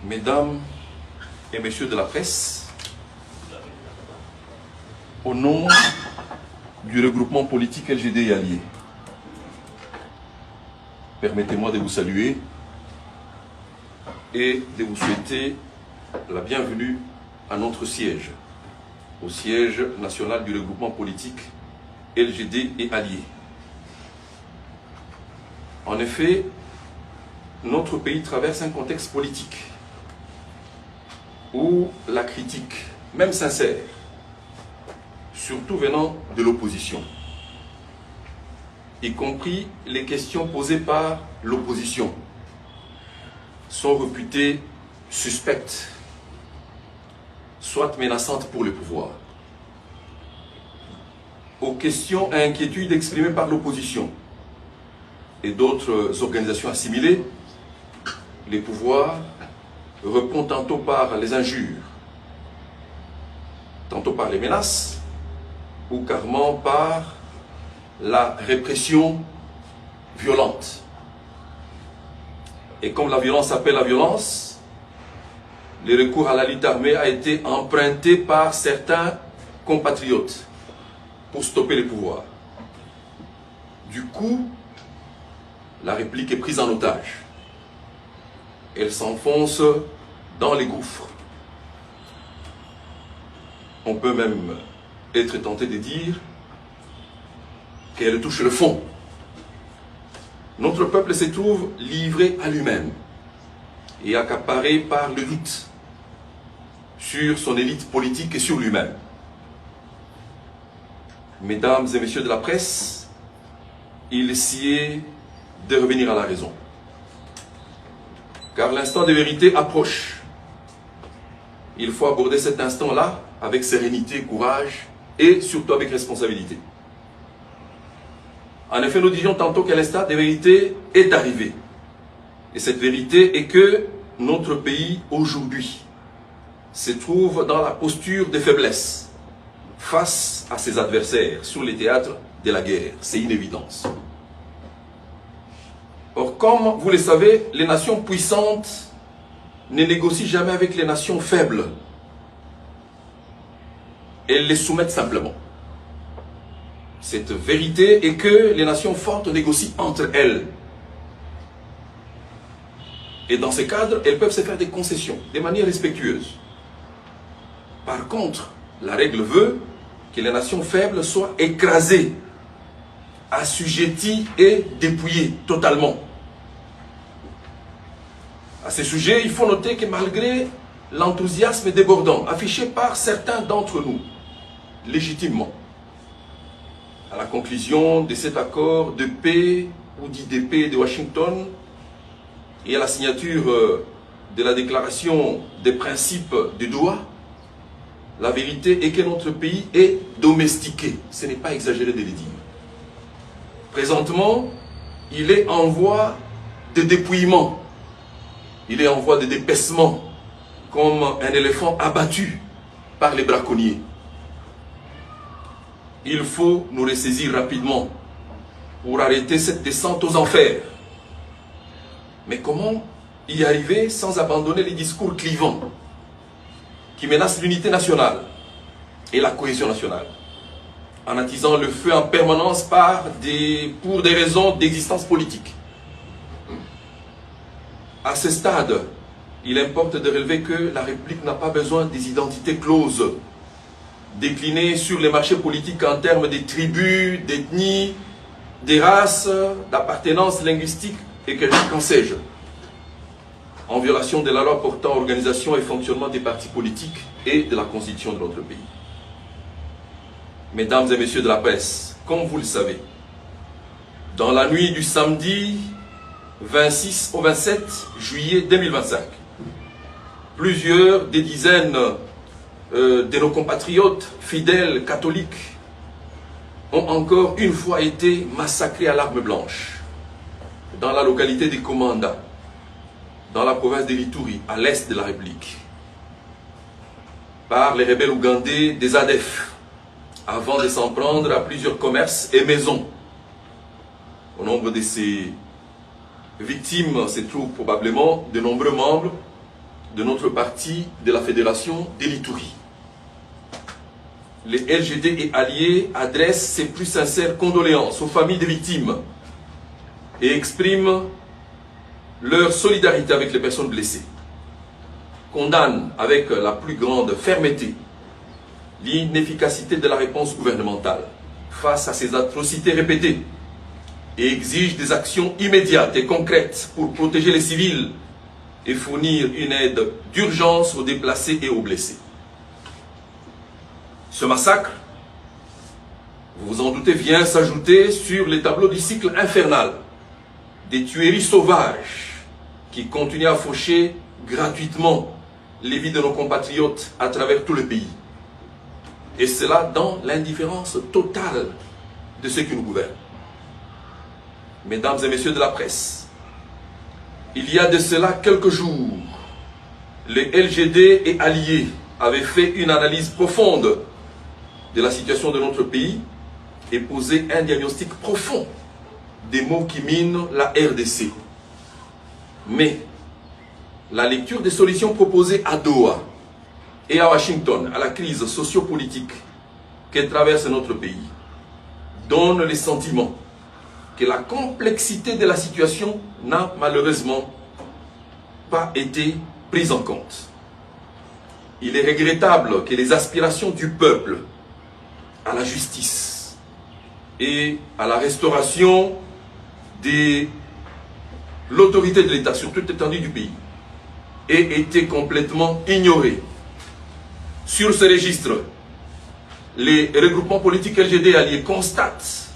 Mesdames et messieurs de la presse, au nom du regroupement politique LGD et Alliés, permettez-moi de vous saluer et de vous souhaiter la bienvenue à notre siège, au siège national du regroupement politique LGD et Alliés. En effet, notre pays traverse un contexte politique où la critique, même sincère, surtout venant de l'opposition, y compris les questions posées par l'opposition, sont réputées suspectes, soit menaçantes pour le pouvoir. Aux questions et inquiétudes exprimées par l'opposition et d'autres organisations assimilées, les pouvoirs répondent tantôt par les injures, tantôt par les menaces, ou carrément par la répression violente. Et comme la violence appelle la violence, le recours à la lutte armée a été emprunté par certains compatriotes pour stopper les pouvoirs. Du coup, la République est prise en otage. Elle s'enfonce dans les gouffres. On peut même être tenté de dire qu'elle touche le fond. Notre peuple se trouve livré à lui-même et accaparé par le doute sur son élite politique et sur lui-même. Mesdames et messieurs de la presse, il sied de revenir à la raison. Car l'instant de vérité approche. Il faut aborder cet instant-là avec sérénité, courage et surtout avec responsabilité. En effet, nous disions tantôt que l'instant de vérité est arrivé. Et cette vérité est que notre pays, aujourd'hui, se trouve dans la posture de faiblesse face à ses adversaires sur les théâtres de la guerre. C'est une évidence. Or, comme vous le savez, les nations puissantes ne négocient jamais avec les nations faibles. Elles les soumettent simplement. Cette vérité est que les nations fortes négocient entre elles. Et dans ces cadres, elles peuvent se faire des concessions, de manière respectueuse. Par contre, la règle veut que les nations faibles soient écrasées, assujetties et dépouillées totalement. À ce sujet, il faut noter que malgré l'enthousiasme débordant affiché par certains d'entre nous, légitimement, à la conclusion de cet accord de paix ou d'IDP de Washington et à la signature de la déclaration des principes de Doha, la vérité est que notre pays est domestiqué. Ce n'est pas exagéré de le dire. Présentement, il est en voie de dépouillement. Il est en voie de dépècement, comme un éléphant abattu par les braconniers. Il faut nous ressaisir rapidement pour arrêter cette descente aux enfers. Mais comment y arriver sans abandonner les discours clivants qui menacent l'unité nationale et la cohésion nationale, en attisant le feu en permanence pour des raisons d'existence politique. À ce stade, il importe de relever que la République n'a pas besoin des identités closes, déclinées sur les marchés politiques en termes de tribus, d'ethnies, des races, d'appartenance linguistique et qu'en sais-je, en violation de la loi portant organisation et fonctionnement des partis politiques et de la constitution de notre pays. Mesdames et messieurs de la presse, comme vous le savez, dans la nuit du samedi 26 au 27 juillet 2025, plusieurs des dizaines de nos compatriotes fidèles catholiques ont encore une fois été massacrés à l'arme blanche dans la localité de Komanda, dans la province de l'Ituri, à l'est de la République, par les rebelles ougandais des ADF, avant de s'en prendre à plusieurs commerces et maisons. Au nombre de ces victimes se trouvent probablement de nombreux membres de notre parti de la Fédération de l'Ituri. Les LGD et alliés adressent ses plus sincères condoléances aux familles des victimes et expriment leur solidarité avec les personnes blessées. Condamnent avec la plus grande fermeté l'inefficacité de la réponse gouvernementale face à ces atrocités répétées et exigent des actions immédiates et concrètes pour protéger les civils et fournir une aide d'urgence aux déplacés et aux blessés. Ce massacre, vous vous en doutez, vient s'ajouter sur les tableaux du cycle infernal des tueries sauvages qui continuent à faucher gratuitement les vies de nos compatriotes à travers tout le pays. Et cela dans l'indifférence totale de ceux qui nous gouvernent. Mesdames et messieurs de la presse, il y a de cela quelques jours, les LGD et alliés avaient fait une analyse profonde de la situation de notre pays et posé un diagnostic profond des maux qui minent la RDC. Mais la lecture des solutions proposées à Doha et à Washington à la crise sociopolitique que traverse notre pays donne le sentiment que la complexité de la situation n'a malheureusement pas été prise en compte. Il est regrettable que les aspirations du peuple à la justice et à la restauration de l'autorité de l'État sur toute l'étendue du pays aient été complètement ignorées. Sur ce registre, les regroupements politiques LGD alliés constatent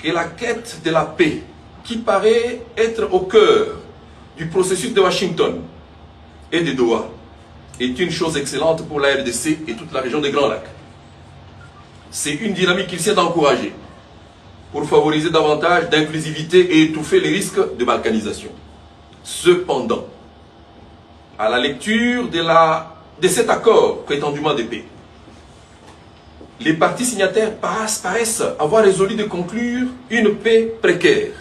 que la quête de la paix, qui paraît être au cœur du processus de Washington et de Doha, est une chose excellente pour la RDC et toute la région des Grands Lacs. C'est une dynamique qu'il s'est d'encourager pour favoriser davantage d'inclusivité et étouffer les risques de balkanisation. Cependant, à la lecture de cet accord prétendument de paix, les partis signataires paraissent avoir résolu de conclure une paix précaire,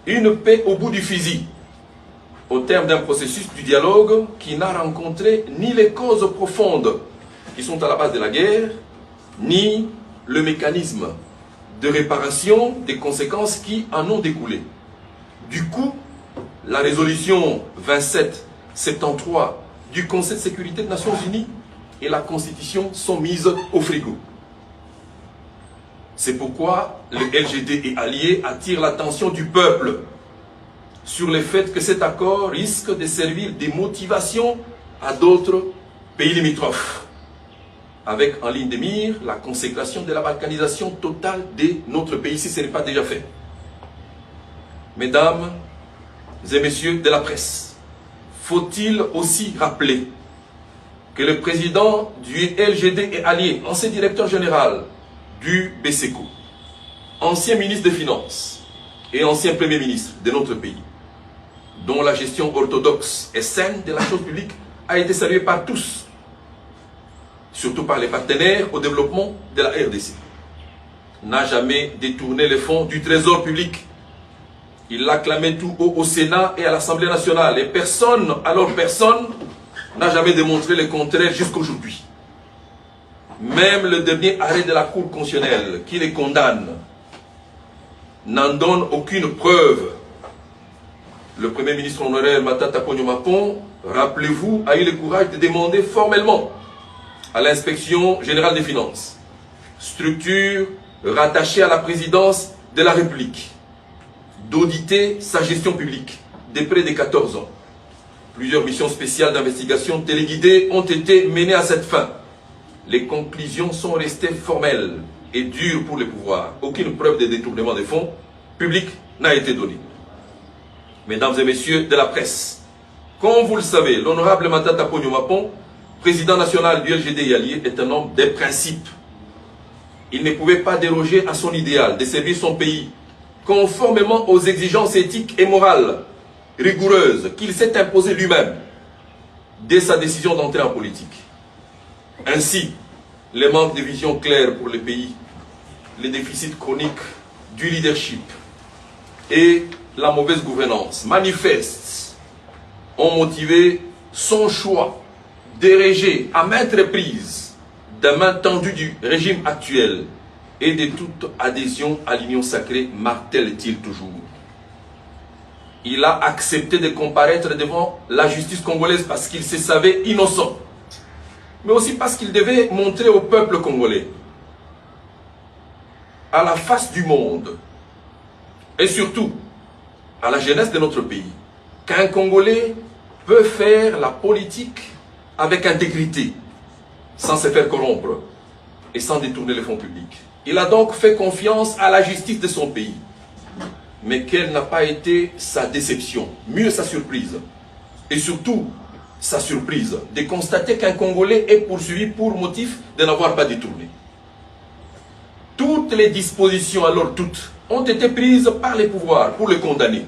une paix au bout du fusil, au terme d'un processus du dialogue qui n'a rencontré ni les causes profondes qui sont à la base de la guerre, ni le mécanisme de réparation des conséquences qui en ont découlé. Du coup, la résolution 2773 du Conseil de sécurité des Nations Unies et la Constitution sont mises au frigo. C'est pourquoi le LGD et alliés attirent l'attention du peuple sur le fait que cet accord risque de servir de motivation à d'autres pays limitrophes, avec en ligne de mire la consécration de la balkanisation totale de notre pays, si ce n'est pas déjà fait. Mesdames et messieurs de la presse, faut-il aussi rappeler que le président du LGD et allié, ancien directeur général du BSECO, ancien ministre des Finances et ancien Premier ministre de notre pays, dont la gestion orthodoxe et saine de la chose publique a été saluée par tous, surtout par les partenaires au développement de la RDC, n'a jamais détourné les fonds du trésor public. Il l'a clamé tout haut au Sénat et à l'Assemblée nationale. Et personne, alors personne, n'a jamais démontré le contraire jusqu'aujourd'hui. Même le dernier arrêt de la Cour constitutionnelle qui les condamne n'en donne aucune preuve. Le Premier ministre honoraire Matata Ponyo Mapon, rappelez-vous, a eu le courage de demander formellement à l'inspection générale des finances, structure rattachée à la présidence de la République, d'auditer sa gestion publique de près de 14 ans. Plusieurs missions spéciales d'investigation téléguidées ont été menées à cette fin. Les conclusions sont restées formelles et dures pour les pouvoirs. Aucune preuve de détournement des fonds publics n'a été donnée. Mesdames et messieurs de la presse, comme vous le savez, l'honorable Matata Ponyo Mapon, président national du LGD et allié, est un homme des principes. Il ne pouvait pas déroger à son idéal de servir son pays conformément aux exigences éthiques et morales rigoureuses qu'il s'est imposées lui-même dès sa décision d'entrer en politique. Ainsi, les manques de vision claire pour le pays, les déficits chroniques du leadership et la mauvaise gouvernance manifestes ont motivé son choix d'ériger à maintes reprises la main tendue du régime actuel et de toute adhésion à l'union sacrée, martèle-t-il toujours. Il a accepté de comparaître devant la justice congolaise parce qu'il se savait innocent, mais aussi parce qu'il devait montrer au peuple congolais, à la face du monde, et surtout à la jeunesse de notre pays, qu'un Congolais peut faire la politique avec intégrité, sans se faire corrompre et sans détourner les fonds publics. Il a donc fait confiance à la justice de son pays. Mais quelle n'a pas été sa déception, mieux sa surprise, et surtout sa surprise de constater qu'un Congolais est poursuivi pour motif de n'avoir pas détourné. Toutes les dispositions, alors toutes, ont été prises par les pouvoirs pour le condamner.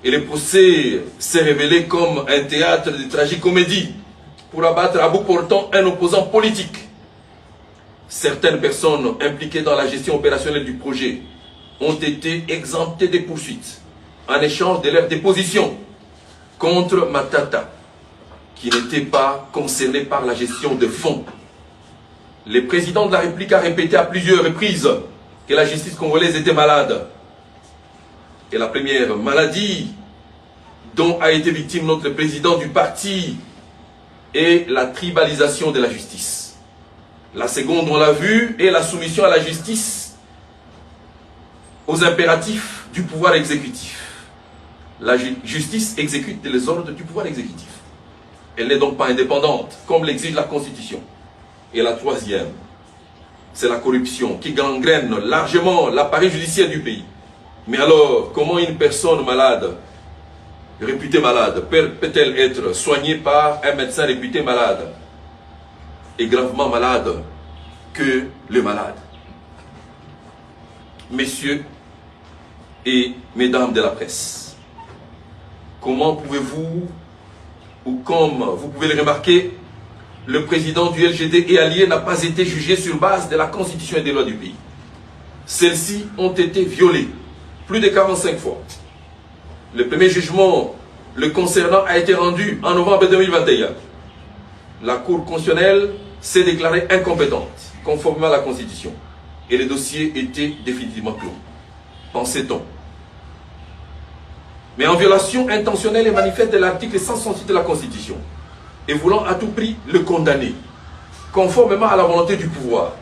Et le procès s'est révélé comme un théâtre de tragicomédie pour abattre à bout portant un opposant politique. Certaines personnes impliquées dans la gestion opérationnelle du projet ont été exemptées des poursuites en échange de leur déposition contre Matata, qui n'était pas concerné par la gestion de fonds. Le président de la République a répété à plusieurs reprises que la justice congolaise était malade. Et la première maladie dont a été victime notre président du parti est la tribalisation de la justice. La seconde, on l'a vu, est la soumission à la justice aux impératifs du pouvoir exécutif. La justice exécute les ordres du pouvoir exécutif. Elle n'est donc pas indépendante, comme l'exige la Constitution. Et la troisième, c'est la corruption qui gangrène largement l'appareil judiciaire du pays. Mais alors, comment une personne malade, réputée malade, peut-elle être soignée par un médecin réputé malade et gravement malade que le malade? Messieurs et mesdames de la presse, comment pouvez-vous, ou comme vous pouvez le remarquer, le président du LGD et alliés n'a pas été jugé sur base de la Constitution et des lois du pays. Celles-ci ont été violées plus de 45 fois. Le premier jugement le concernant a été rendu en novembre 2021. La Cour constitutionnelle s'est déclarée incompétente, conformément à la Constitution. Et le dossier était définitivement clos. Pensait-on. Mais en violation intentionnelle et manifeste de l'article 168 de la Constitution, et voulant à tout prix le condamner, conformément à la volonté du pouvoir,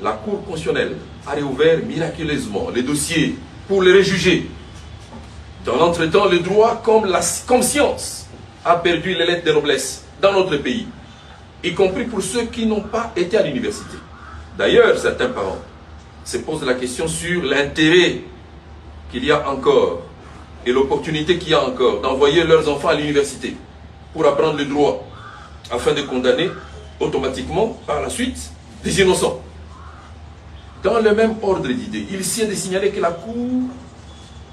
la Cour constitutionnelle a réouvert miraculeusement le dossier pour le rejuger. Dans l'entretemps, le droit comme science a perdu les lettres de noblesse dans notre pays, y compris pour ceux qui n'ont pas été à l'université. D'ailleurs, certains parents se posent la question sur l'intérêt qu'il y a encore et l'opportunité qu'il y a encore d'envoyer leurs enfants à l'université pour apprendre le droit, afin de condamner automatiquement, par la suite, des innocents. Dans le même ordre d'idées, il sied de signaler que la Cour,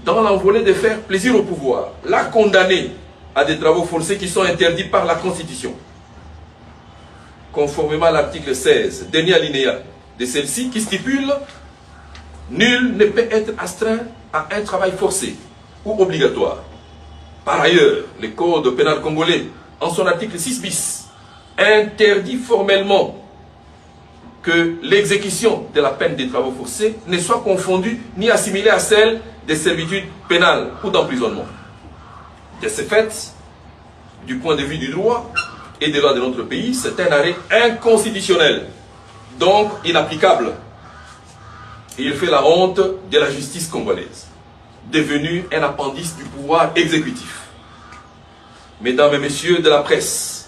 dans l'envolée de faire plaisir au pouvoir, l'a condamné à des travaux forcés qui sont interdits par la Constitution. Conformément à l'article 16, dernier alinéa de celle-ci, qui stipule « Nul ne peut être astreint à un travail forcé ou obligatoire ». Par ailleurs, le Code pénal congolais, en son article 6 bis, interdit formellement que l'exécution de la peine des travaux forcés ne soit confondue ni assimilée à celle des servitudes pénales ou d'emprisonnement. De ce fait, du point de vue du droit et des lois de notre pays, c'est un arrêt inconstitutionnel, donc inapplicable. Et il fait la honte de la justice congolaise, devenue un appendice du pouvoir exécutif. Mesdames et messieurs de la presse,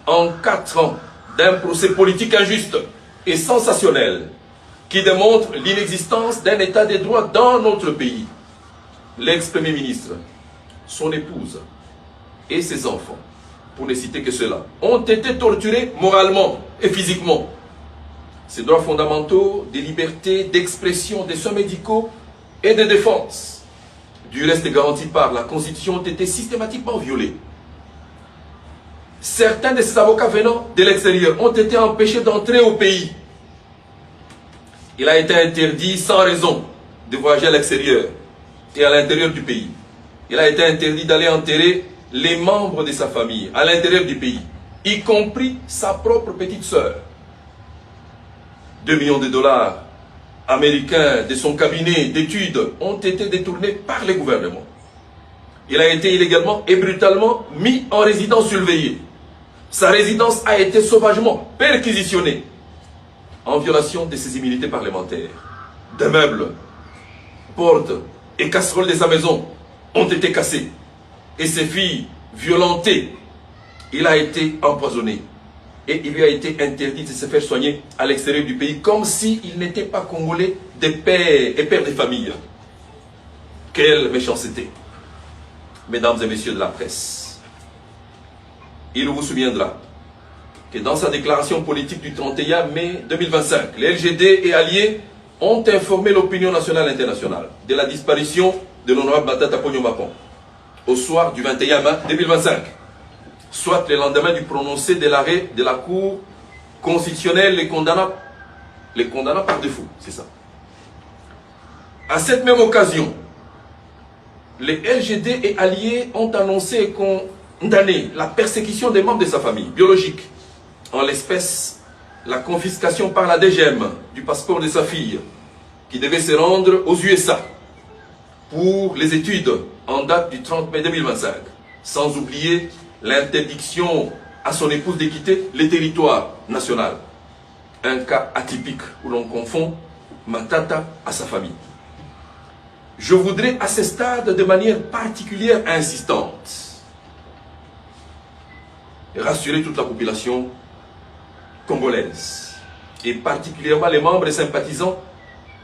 en 4 ans d'un procès politique injuste et sensationnel qui démontre l'inexistence d'un état de droit dans notre pays, l'ex-premier ministre, son épouse et ses enfants, pour ne citer que cela, ont été torturés moralement et physiquement. Ces droits fondamentaux des libertés d'expression, des soins médicaux et de défense, du reste garantis par la Constitution, ont été systématiquement violés. Certains de ces avocats venant de l'extérieur ont été empêchés d'entrer au pays. Il a été interdit sans raison de voyager à l'extérieur et à l'intérieur du pays. Il a été interdit d'aller enterrer les membres de sa famille à l'intérieur du pays, y compris sa propre petite sœur. 2 millions de dollars américains de son cabinet d'études ont été détournés par les gouvernements. Il a été illégalement et brutalement mis en résidence surveillée. Sa résidence a été sauvagement perquisitionnée en violation de ses immunités parlementaires. Des meubles, portes et casseroles de sa maison ont été cassés et ses filles violentées. Il a été empoisonné et il lui a été interdit de se faire soigner à l'extérieur du pays comme s'il n'était pas congolais des pères et pères de famille. Quelle méchanceté! Mesdames et messieurs de la presse, il vous souviendra que dans sa déclaration politique du 31 mai 2025, les LGD et alliés ont informé l'opinion nationale et internationale de la disparition de l'honorable Matata Ponyo Mapon au soir du 21 mai 2025, soit le lendemain du prononcé de l'arrêt de la Cour constitutionnelle les condamnant par défaut, c'est ça. À cette même occasion, les LGD et alliés ont annoncé et condamné la persécution des membres de sa famille biologique, en l'espèce la confiscation par la DGM du passeport de sa fille, qui devait se rendre aux USA pour les études en date du 30 mai 2025, sans oublier l'interdiction à son épouse de quitter le territoire national. Un cas atypique où l'on confond Matata à sa famille. Je voudrais à ce stade de manière particulière et insistante rassurer toute la population congolaise et particulièrement les membres et sympathisants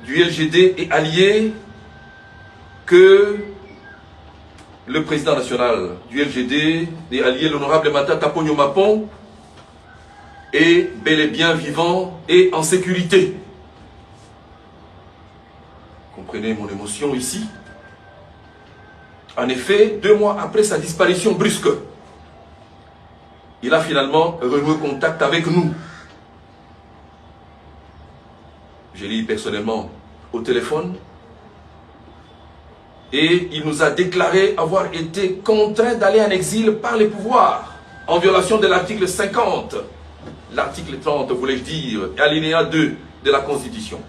du LGD et alliés que le président national du LGD et allié, l'honorable Matata Ponyo Mapon, est bel et bien vivant et en sécurité. Comprenez mon émotion ici. En effet, 2 mois après sa disparition brusque, il a finalement renoué contact avec nous. Je l'ai eu personnellement au téléphone. Et il nous a déclaré avoir été contraint d'aller en exil par les pouvoirs, en violation de l'article 50, l'article 30, voulais-je dire, et alinéa 2 de la Constitution.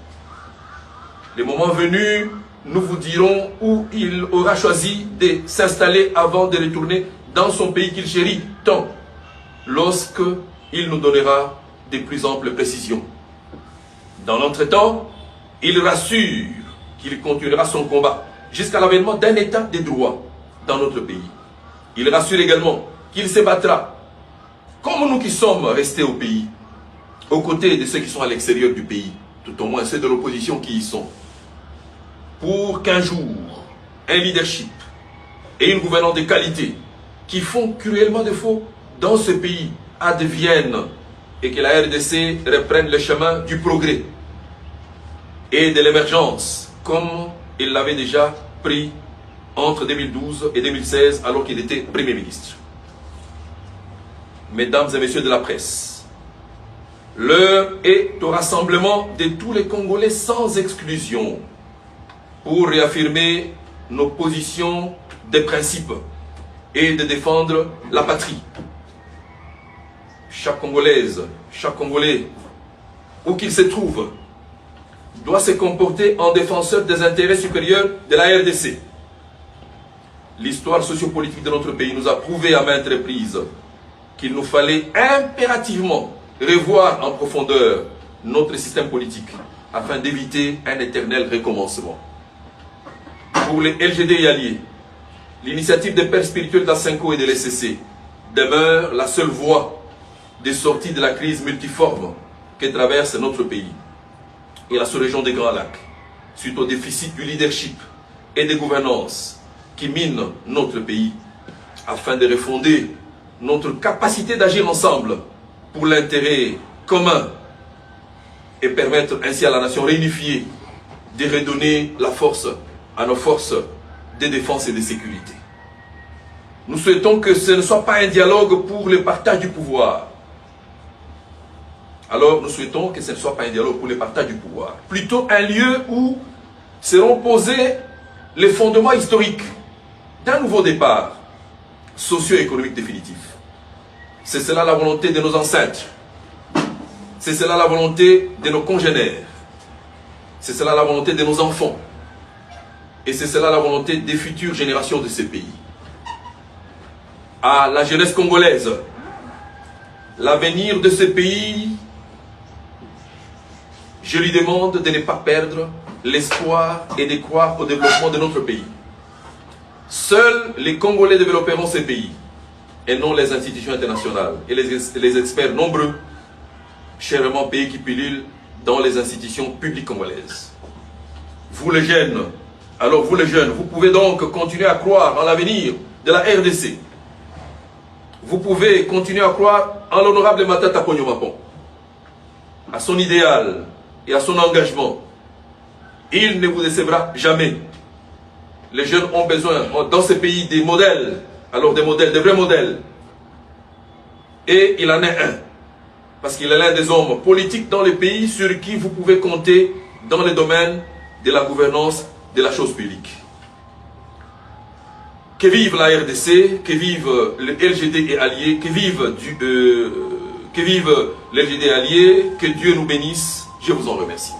Le moment venu, nous vous dirons où il aura choisi de s'installer avant de retourner dans son pays qu'il chérit tant, lorsque il nous donnera de plus amples précisions. Dans l'entretemps, il rassure qu'il continuera son combat jusqu'à l'avènement d'un état de droit dans notre pays. Il rassure également qu'il se battra, comme nous qui sommes restés au pays, aux côtés de ceux qui sont à l'extérieur du pays, tout au moins ceux de l'opposition qui y sont, pour qu'un jour, un leadership et une gouvernance de qualité qui font cruellement défaut dans ce pays adviennent et que la RDC reprenne le chemin du progrès et de l'émergence, comme il l'avait déjà pris entre 2012 et 2016 alors qu'il était Premier ministre. Mesdames et messieurs de la presse, l'heure est au rassemblement de tous les Congolais sans exclusion pour réaffirmer nos positions de principe et de défendre la patrie. Chaque Congolaise, chaque Congolais, où qu'il se trouve, doit se comporter en défenseur des intérêts supérieurs de la RDC. L'histoire sociopolitique de notre pays nous a prouvé à maintes reprises qu'il nous fallait impérativement revoir en profondeur notre système politique afin d'éviter un éternel recommencement. Pour les LGD et alliés, l'initiative des pères spirituels d'Asenko et de l'SCC demeure la seule voie de sortie de la crise multiforme que traverse notre pays et la sous-région des Grands Lacs, suite au déficit du leadership et de gouvernance qui mine notre pays, afin de refonder notre capacité d'agir ensemble pour l'intérêt commun et permettre ainsi à la nation réunifiée de redonner la force à nos forces de défense et de sécurité. Nous souhaitons que ce ne soit pas un dialogue pour le partage du pouvoir. Alors nous souhaitons que ce ne soit pas un dialogue pour le partage du pouvoir. Plutôt un lieu où seront posés les fondements historiques d'un nouveau départ, socio-économique définitif. C'est cela la volonté de nos ancêtres. C'est cela la volonté de nos congénères. C'est cela la volonté de nos enfants. Et c'est cela la volonté des futures générations de ces pays. À la jeunesse congolaise, l'avenir de ce pays, je lui demande de ne pas perdre l'espoir et de croire au développement de notre pays. Seuls les Congolais développeront ces pays et non les institutions internationales et les experts nombreux, chèrement payés qui pilulent dans les institutions publiques congolaises. Vous les jeunes, alors vous les jeunes, vous pouvez donc continuer à croire en l'avenir de la RDC. Vous pouvez continuer à croire en l'honorable Matata Ponyo Mapon, à son idéal et à son engagement. Il ne vous décevra jamais. Les jeunes ont besoin, dans ces pays, des modèles, alors des modèles, des vrais modèles. Et il en est un. Parce qu'il est l'un des hommes politiques dans les pays sur qui vous pouvez compter dans le domaine de la gouvernance de la chose publique. Que vive la RDC, que vive le LGD et alliés, que vive l'LGD alliés, que Dieu nous bénisse. Je vous en remercie.